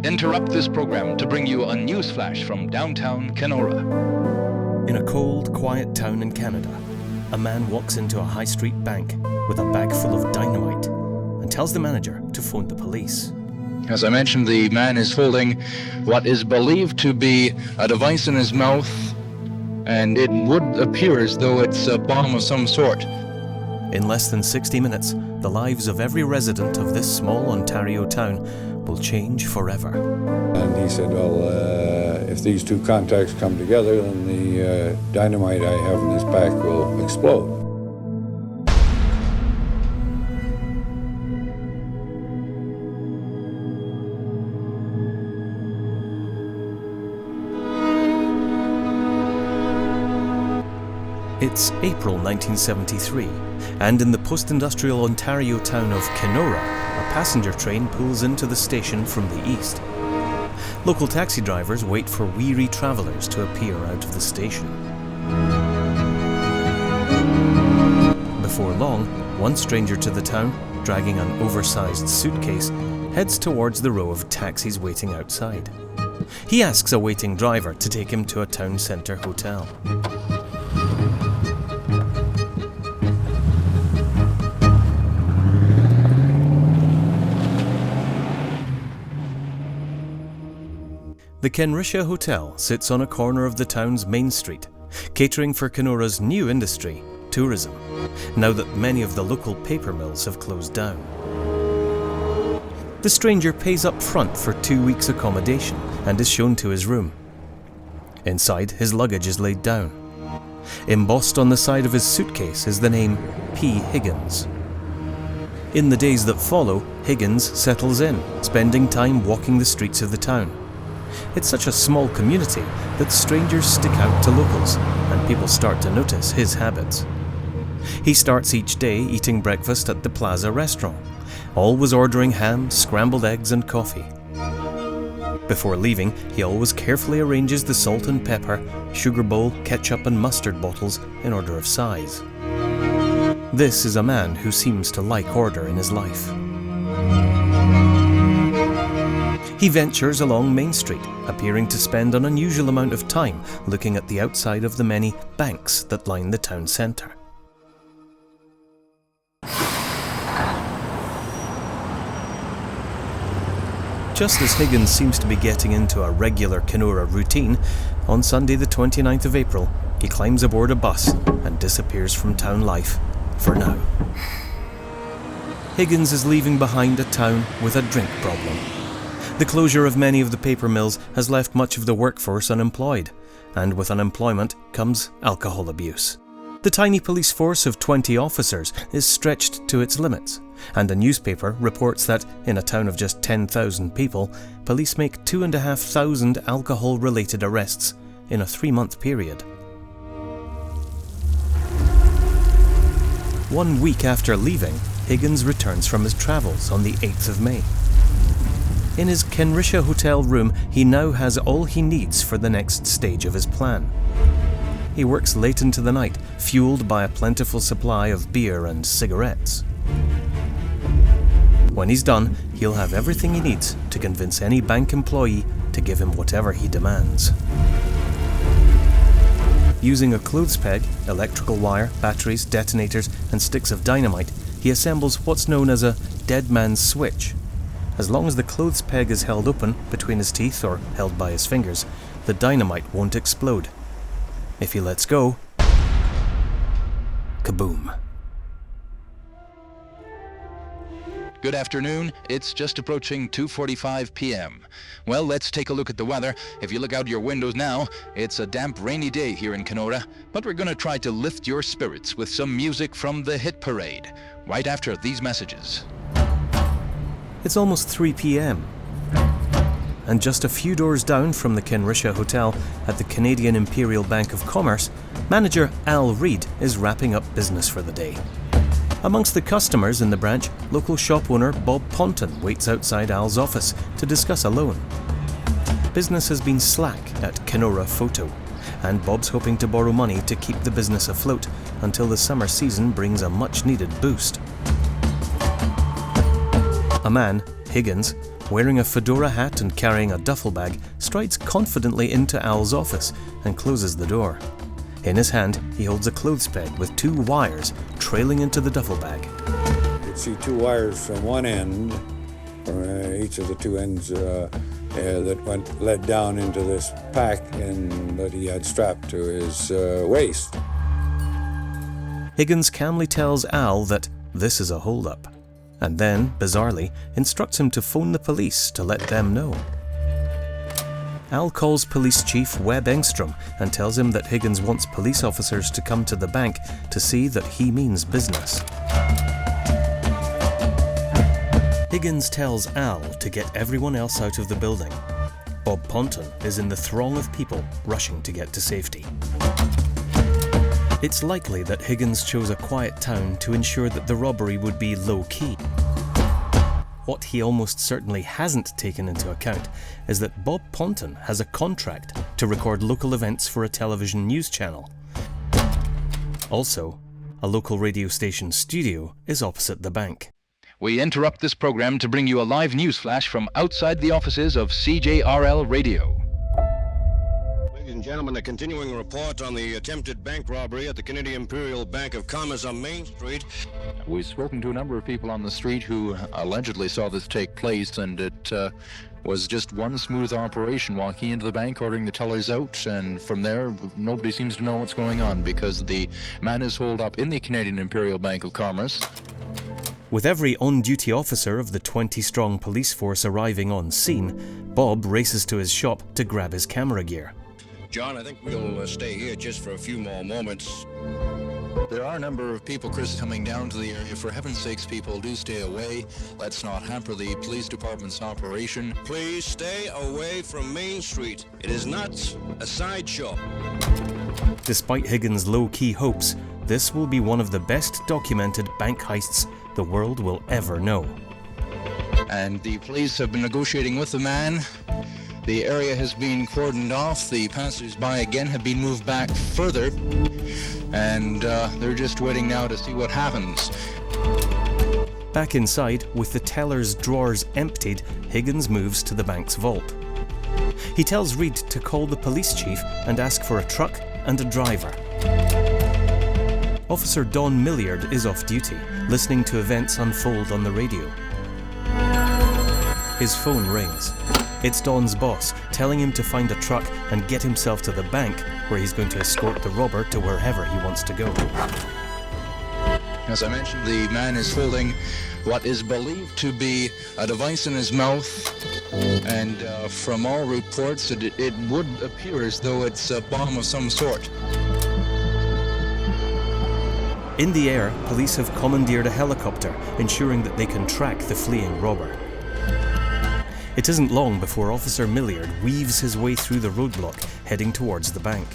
interrupt this program to bring you a news flash from downtown Kenora. In a cold, quiet town in Canada, a man walks into a high street bank with a bag full of dynamite and tells the manager to phone the police. As I mentioned, the man is holding what is believed to be a device in his mouth, and it would appear as though it's a bomb of some sort. In less than 60 minutes, the lives of every resident of this small Ontario town will change forever. And he said, well, if these two contacts come together, then the dynamite I have in this pack will explode. It's April 1973, and in the post-industrial Ontario town of Kenora, a passenger train pulls into the station from the east. Local taxi drivers wait for weary travellers to appear out of the station. Before long, one stranger to the town, dragging an oversized suitcase, heads towards the row of taxis waiting outside. He asks a waiting driver to take him to a town centre hotel. The Kenrisha Hotel sits on a corner of the town's main street, catering for Kenora's new industry, tourism, now that many of the local paper mills have closed down. The stranger pays up front for 2 weeks' accommodation and is shown to his room. Inside, his luggage is laid down. Embossed on the side of his suitcase is the name P. Higgins. In the days that follow, Higgins settles in, spending time walking the streets of the town. It's such a small community that strangers stick out to locals, and people start to notice his habits. He starts each day eating breakfast at the Plaza restaurant, always ordering ham, scrambled eggs and coffee. Before leaving, he always carefully arranges the salt and pepper, sugar bowl, ketchup and mustard bottles in order of size. This is a man who seems to like order in his life. He ventures along Main Street, appearing to spend an unusual amount of time looking at the outside of the many banks that line the town centre. Just as Higgins seems to be getting into a regular Kenora routine, on Sunday the 29th of April, he climbs aboard a bus and disappears from town life, for now. Higgins is leaving behind a town with a drink problem. The closure of many of the paper mills has left much of the workforce unemployed, and with unemployment comes alcohol abuse. The tiny police force of 20 officers is stretched to its limits, and a newspaper reports that in a town of just 10,000 people, police make 2,500 alcohol-related arrests in a 3-month period. 1 week after leaving, Higgins returns from his travels on the 8th of May. In his Kenrisha Hotel room, he now has all he needs for the next stage of his plan. He works late into the night, fueled by a plentiful supply of beer and cigarettes. When he's done, he'll have everything he needs to convince any bank employee to give him whatever he demands. Using a clothes peg, electrical wire, batteries, detonators, and sticks of dynamite, he assembles what's known as a dead man's switch. As long as the clothes peg is held open between his teeth or held by his fingers, the dynamite won't explode. If he lets go, kaboom. Good afternoon. It's just approaching 2:45 p.m. Well, let's take a look at the weather. If you look out your windows now, it's a damp, rainy day here in Kenora, but we're going to try to lift your spirits with some music from the hit parade, right after these messages. It's almost 3 p.m. and just a few doors down from the Kenrisha Hotel at the Canadian Imperial Bank of Commerce, manager Al Reid is wrapping up business for the day. Amongst the customers in the branch, local shop owner Bob Ponton waits outside Al's office to discuss a loan. Business has been slack at Kenora Photo, and Bob's hoping to borrow money to keep the business afloat until the summer season brings a much-needed boost. A man, Higgins, wearing a fedora hat and carrying a duffel bag, strides confidently into Al's office and closes the door. In his hand, he holds a clothes peg with 2 wires trailing into the duffel bag. You could see 2 wires from one end, from each of the 2 ends that led down into this pack and that he had strapped to his waist. Higgins calmly tells Al that this is a hold-up, and then, bizarrely, instructs him to phone the police to let them know. Al calls Police Chief Webb Engstrom and tells him that Higgins wants police officers to come to the bank to see that he means business. Higgins tells Al to get everyone else out of the building. Bob Ponton is in the throng of people rushing to get to safety. It's likely that Higgins chose a quiet town to ensure that the robbery would be low-key. What he almost certainly hasn't taken into account is that Bob Ponton has a contract to record local events for a television news channel. Also, a local radio station studio is opposite the bank. We interrupt this program to bring you a live news flash from outside the offices of CJRL Radio. Ladies and gentlemen, a continuing report on the attempted bank robbery at the Canadian Imperial Bank of Commerce on Main Street. We've spoken to a number of people on the street who allegedly saw this take place, and it was just one smooth operation, walking into the bank, ordering the tellers out, and from there, nobody seems to know what's going on because the man is holed up in the Canadian Imperial Bank of Commerce. With every on-duty officer of the 20-strong police force arriving on scene, Bob races to his shop to grab his camera gear. John, I think we'll stay here just for a few more moments. There are a number of people, Chris, coming down to the area. For heaven's sakes, people, do stay away. Let's not hamper the police department's operation. Please stay away from Main Street. It is not a sideshow. Despite Higgins' low-key hopes, this will be one of the best documented bank heists the world will ever know. And the police have been negotiating with the man. The area has been cordoned off. The passers-by again have been moved back further. And they're just waiting now to see what happens. Back inside, with the teller's drawers emptied, Higgins moves to the bank's vault. He tells Reed to call the police chief and ask for a truck and a driver. Officer Don Milliard is off duty, listening to events unfold on the radio. His phone rings. It's Don's boss, telling him to find a truck and get himself to the bank, where he's going to escort the robber to wherever he wants to go. As I mentioned, the man is holding what is believed to be a device in his mouth, and from all reports, it would appear as though it's a bomb of some sort. In the air, police have commandeered a helicopter, ensuring that they can track the fleeing robber. It isn't long before Officer Milliard weaves his way through the roadblock, heading towards the bank.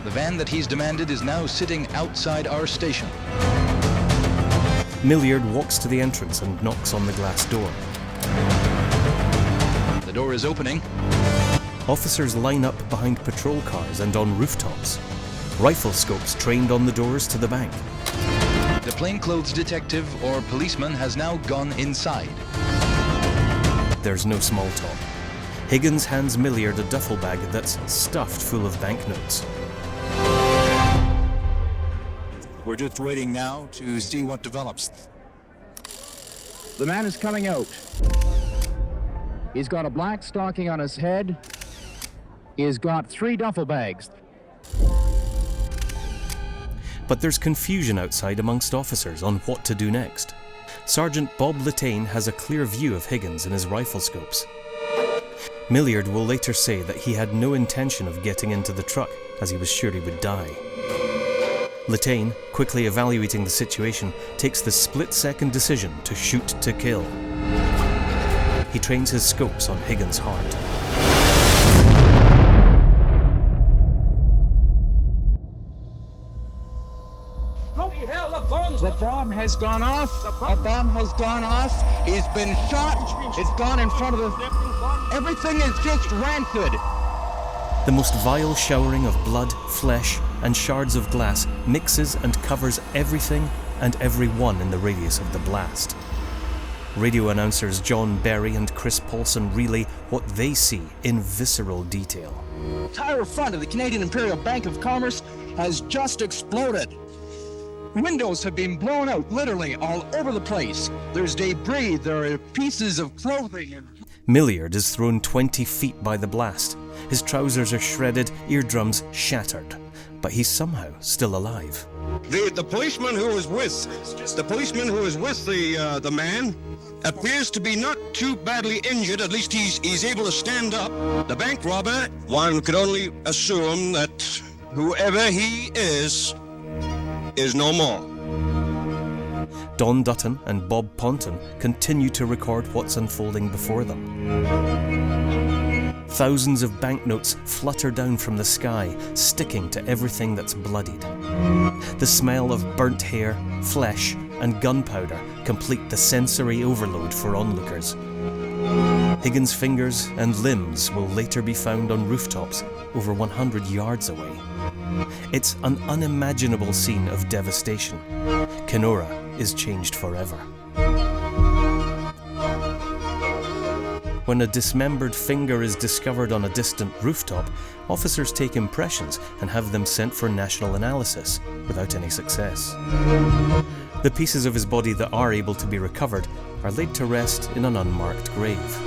The van that he's demanded is now sitting outside our station. Milliard walks to the entrance and knocks on the glass door. The door is opening. Officers line up behind patrol cars and on rooftops. Rifle scopes trained on the doors to the bank. The plainclothes detective or policeman has now gone inside. There's no small talk. Higgins hands Milliard a duffel bag that's stuffed full of banknotes. We're just waiting now to see what develops. The man is coming out. He's got a black stocking on his head. He's got 3 duffel bags. But there's confusion outside amongst officers on what to do next. Sergeant Bob Latane has a clear view of Higgins in his rifle scopes. Milliard will later say that he had no intention of getting into the truck, as he was sure he would die. Latane, quickly evaluating the situation, takes the split-second decision to shoot to kill. He trains his scopes on Higgins' heart. The bomb has gone off. The bomb has gone off. He's been shot. It's gone in front of us. Everything is just rancid. The most vile showering of blood, flesh, and shards of glass mixes and covers everything and everyone in the radius of the blast. Radio announcers John Berry and Chris Paulson relay what they see in visceral detail. The entire front of the Canadian Imperial Bank of Commerce has just exploded. Windows have been blown out literally all over the place. There's debris, there are pieces of clothing. Milliard is thrown 20 feet by the blast. His trousers are shredded, eardrums shattered, but he's somehow still alive. The policeman who was with the man appears to be not too badly injured. At least he's able to stand up. The bank robber, one could only assume that whoever he is no more. Don Dutton and Bob Ponton continue to record what's unfolding before them. Thousands of banknotes flutter down from the sky, sticking to everything that's bloodied. The smell of burnt hair, flesh, and gunpowder complete the sensory overload for onlookers. Higgins' fingers and limbs will later be found on rooftops over 100 yards away. It's an unimaginable scene of devastation. Kenora is changed forever. When a dismembered finger is discovered on a distant rooftop, officers take impressions and have them sent for national analysis, without any success. The pieces of his body that are able to be recovered are laid to rest in an unmarked grave.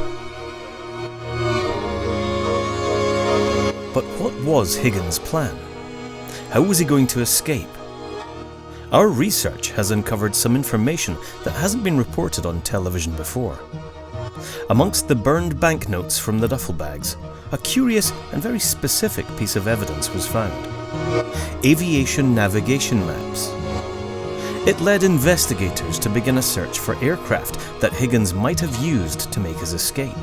But what was Higgins' plan? How was he going to escape? Our research has uncovered some information that hasn't been reported on television before. Amongst the burned banknotes from the duffel bags, a curious and very specific piece of evidence was found: aviation navigation maps. It led investigators to begin a search for aircraft that Higgins might have used to make his escape.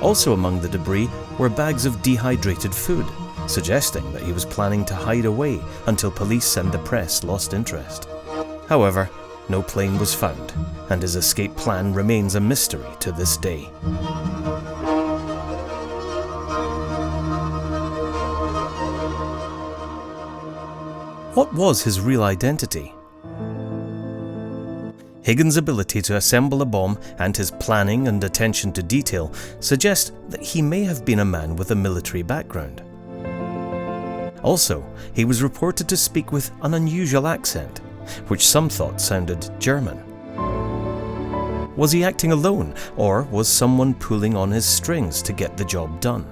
Also among the debris were bags of dehydrated food, suggesting that he was planning to hide away until police and the press lost interest. However, no plane was found, and his escape plan remains a mystery to this day. What was his real identity? Higgins' ability to assemble a bomb and his planning and attention to detail suggest that he may have been a man with a military background. Also, he was reported to speak with an unusual accent, which some thought sounded German. Was he acting alone, or was someone pulling on his strings to get the job done?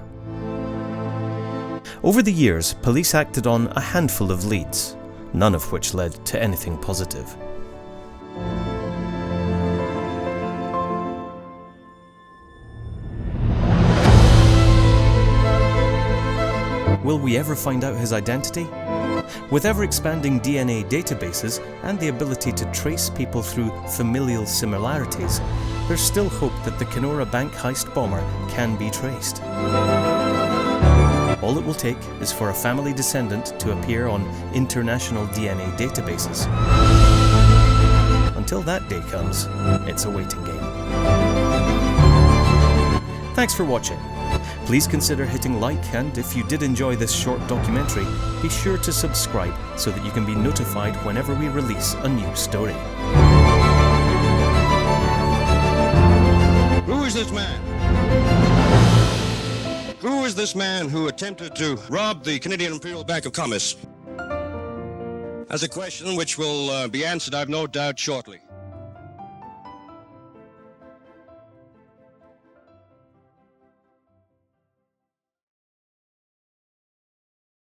Over the years, police acted on a handful of leads, none of which led to anything positive. Will we ever find out his identity? With ever-expanding DNA databases and the ability to trace people through familial similarities, there's still hope that the Kenora Bank heist bomber can be traced. All it will take is for a family descendant to appear on international DNA databases. Until that day comes, it's a waiting game. Thanks for watching. Please consider hitting like, and if you did enjoy this short documentary, be sure to subscribe so that you can be notified whenever we release a new story. Who is this man? Who is this man who attempted to rob the Canadian Imperial Bank of Commerce? That's a question which will be answered, I've no doubt, shortly.